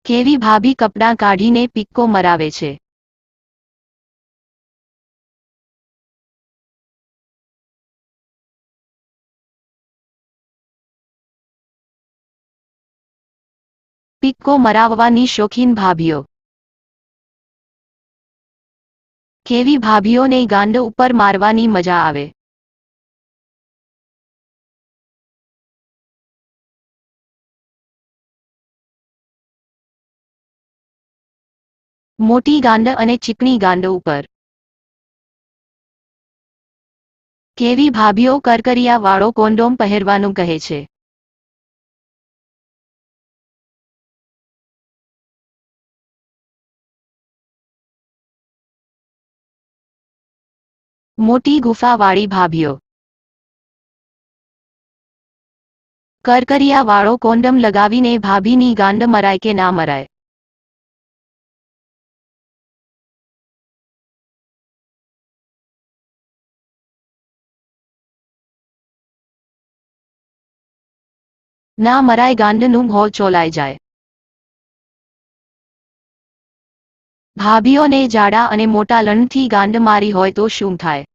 કેવી ભાભી કપડાં કાઢીને પિક્કો મરાવે છે. પિક્કો મરાવવાની શોખીન ભાભીઓ. કેવી ભાભીઓને ગાંડ ઉપર મારવાની મજા આવે. મોટી ગાંડ અને ચીકણી ગાંડ ઉપર. કેવી ભાભીઓ કરકરિયા વાળો કોન્ડોમ પહેરવાનું કહે છે. મોટી ગુફાવાળી ભાભીઓ. કરકરિયા વાળો કોન્ડમ લગાવીને ભાભીની ગાંડ મરાય કે ના મરાય. ના મરાય ગાંડનું હોલ ચોલાઈ જાય. ભાભીઓને જાડા અને મોટા લણથી ગાંડ મારી હોય તો શું થાય?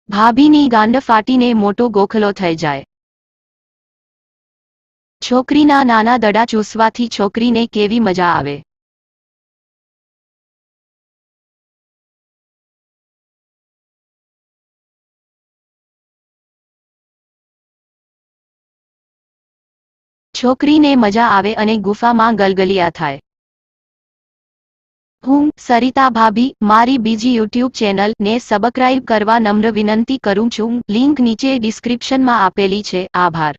ભાભીની ગાંડ ફાટીને મોટો ગોખલો થઈ જાય. છોકરીના નાના દડા ચૂસવાથી છોકરીને કેવી મજા આવે. છોકરીને મજા આવે અને ગુફામાં ગલગલિયા થાય. હું સરિતા ભાભી મારી બીજી યુટ્યુબ ચેનલ ને સબસ્ક્રાઇબ કરવા નમ્ર વિનંતી કરું છું. લિંક નીચે ડિસ્ક્રિપ્શનમાં આપેલી છે. આભાર.